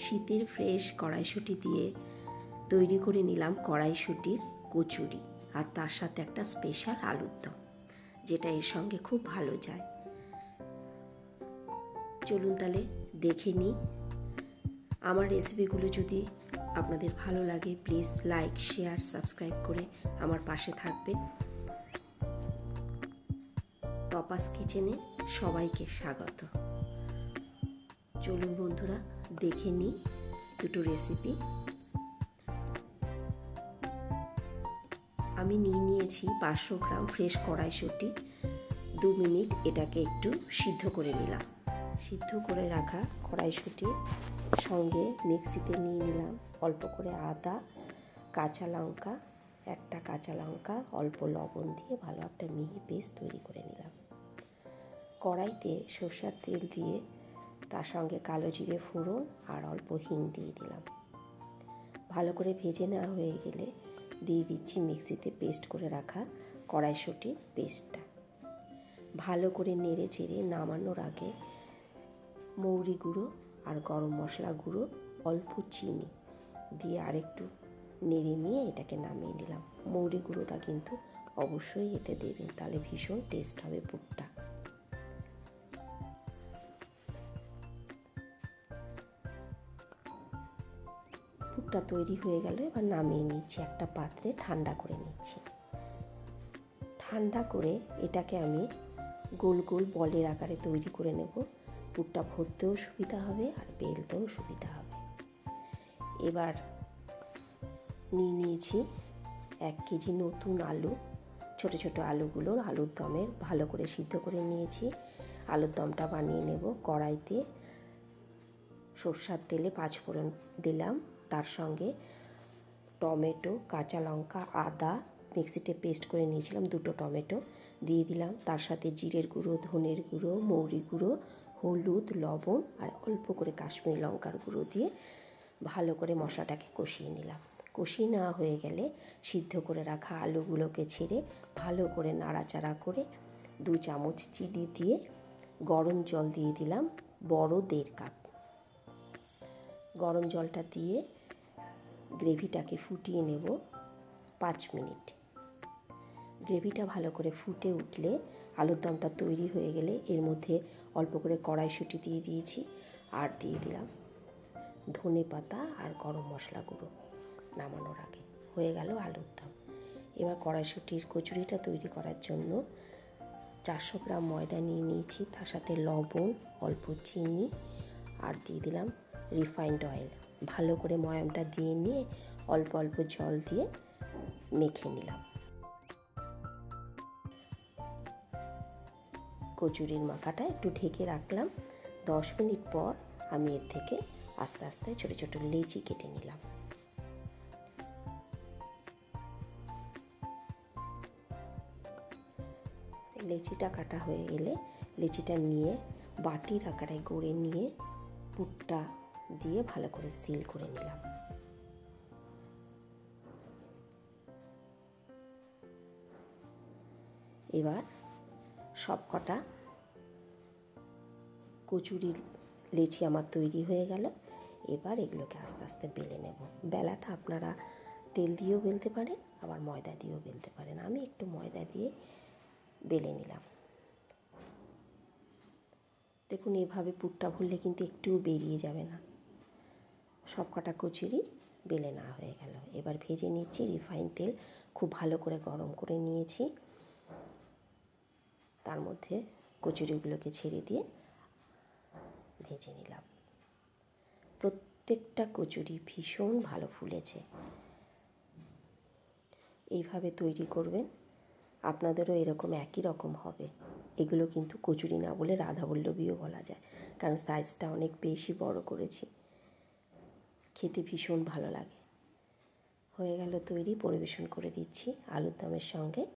শীতের ফ্রেশ কড়াইশুঁটি দিয়ে তৈরি করে নিলাম কড়াইশুঁটির কচুরি, আর তার সাথে একটা স্পেশাল আলুর দম, যেটা এর সঙ্গে খুব ভালো যায়। চলুন তাহলে দেখে নিই। আমার রেসিপিগুলো যদি আপনাদের ভালো লাগে, প্লিজ লাইক, শেয়ার, সাবস্ক্রাইব করে আমার পাশে থাকবেন। তপাস কিচেনে সবাইকে স্বাগত। চলুন বন্ধুরা দেখে নিই দুটো রেসিপি। আমি নিয়েছি 500 গ্রাম ফ্রেশ কড়াইশুঁটি। 2 মিনিট এটাকে একটু সিদ্ধ করে নিলাম। সিদ্ধ করে রাখা কড়াইশুঁটির সঙ্গে মিক্সিতে নিয়ে নিলাম অল্প করে আদা, কাঁচা লঙ্কা, একটা কাঁচা লঙ্কা, অল্প লবণ দিয়ে ভালো একটা মিহি পেস্ট তৈরি করে নিলাম। কড়াইতে সরষের তেল দিয়ে তার সঙ্গে কালো জিরে ফোড়ন আর অল্প হিং দিয়ে দিলাম। ভালো করে ভেজে নেওয়া হয়ে গেলে দিয়ে দিচ্ছি মিক্সিতে পেস্ট করে রাখা কড়াইশুঁটির পেস্টটা। ভালো করে নেড়ে চেড়ে নামানোর আগে মৌরি গুঁড়ো আর গরম মশলা গুঁড়ো, অল্প চিনি দিয়ে আরেকটু নেড়ে নিয়ে এটাকে নামিয়ে নিলাম। মৌরি গুঁড়োটা কিন্তু অবশ্যই এতে দেবেন, তাহলে ভীষণ টেস্ট হবে পুরটা। পুরটা তৈরি হয়ে গেল, এবার নামিয়ে নিচ্ছি একটা পাত্রে, ঠান্ডা করে নিচ্ছি। ঠান্ডা করে এটাকে আমি গোল গোল বলের আকারে তৈরি করে নেব। পুরটা ভরতেও সুবিধা হবে আর বেলতেও সুবিধা হবে। এবার নিয়েছি 1 কেজি নতুন আলু। ছোট ছোট আলুগুলোর আলুর দমের ভালো করে সিদ্ধ করে নিয়েছি। আলুর দমটা বানিয়ে নেব। কড়াইতে সরষের তেলে 5 ফোড়ন দিলাম, তার সঙ্গে টমেটো, কাঁচা লঙ্কা, আদা মিক্সিতে পেস্ট করে নিয়েছিলাম, 2টো টমেটো দিয়ে দিলাম। তার সাথে জিরের গুঁড়ো, ধনের গুঁড়ো, মৌরি গুঁড়ো, হলুদ, লবণ আর অল্প করে কাশ্মীরি লঙ্কার গুঁড়ো দিয়ে ভালো করে মশলাটাকে কষিয়ে নিলাম। কষিয়ে নেওয়া হয়ে গেলে সিদ্ধ করে রাখা আলুগুলোকে ছেড়ে ভালো করে নাড়াচাড়া করে 2 চামচ চিনি দিয়ে গরম জল দিয়ে দিলাম, বড় 1.5 কাপ। গরম জলটা দিয়ে গ্রেভিটাকে ফুটিয়ে নেব 5 মিনিট। গ্রেভিটা ভালো করে ফুটে উঠলে আলুর দমটা তৈরি হয়ে গেলে এর মধ্যে অল্প করে কড়াইশুঁটি দিয়ে দিয়েছি আর দিয়ে দিলাম ধনে পাতা আর গরম মশলা গুঁড়ো। নামানোর আগে হয়ে গেল আলুর দম। এবার কড়াইশুঁটির কচুরিটা তৈরি করার জন্য 400 গ্রাম ময়দা নিয়েছি, তার সাথে লবণ, অল্প চিনি আর দিয়ে দিলাম রিফাইন্ড অয়েল। ভালো করে ময়ামটা দিয়ে নিয়ে অল্প অল্প জল দিয়ে মেখে নিলাম। কচুরির মাখাটা একটু ঢেকে রাখলাম। 10 মিনিট পর আমি এর থেকে আস্তে আস্তে ছোট ছোট লেচি কেটে নিলাম। লেচিটা কাটা হয়ে গেলে লেচিটা নিয়ে বাটির আকারে গড়ে নিয়ে পুরটা দিয়ে ভালো করে সিল করে নিলাম। এবার সবকটা কচুরির লেচি আমার তৈরি হয়ে গেল। এবার এগুলোকে আস্তে আস্তে বেলে নেব। বেলাটা আপনারা তেল দিয়েও বেলতে পারেন, আবার ময়দা দিয়েও বেলতে পারেন। আমি একটু ময়দা দিয়ে বেলে নিলাম। দেখুন এভাবে পুরটা ভরলে কিন্তু একটুও বেরিয়ে যাবে না। সবকটা কচুরি বেলে নেওয়া হয়ে গেল। এবার ভেজে নিচ্ছি। রিফাইন তেল খুব ভালো করে গরম করে নিয়েছি, তার মধ্যে কচুরিগুলোকে ছেড়ে দিয়ে ভেজে নিলাম। প্রত্যেকটা কচুরি ভীষণ ভালো ফুলেছে। এইভাবে তৈরি করবেন, আপনাদেরও এরকম একই রকম হবে। এগুলো কিন্তু কচুরি না বলে রাধাবল্লভীও বলা যায়, কারণ সাইজটা অনেক বেশি বড় করেছি। খেতে ভীষণ ভালো লাগে। হয়ে গেল তৈরি, পরিবেশন করে দিচ্ছি আলুর দমের সঙ্গে।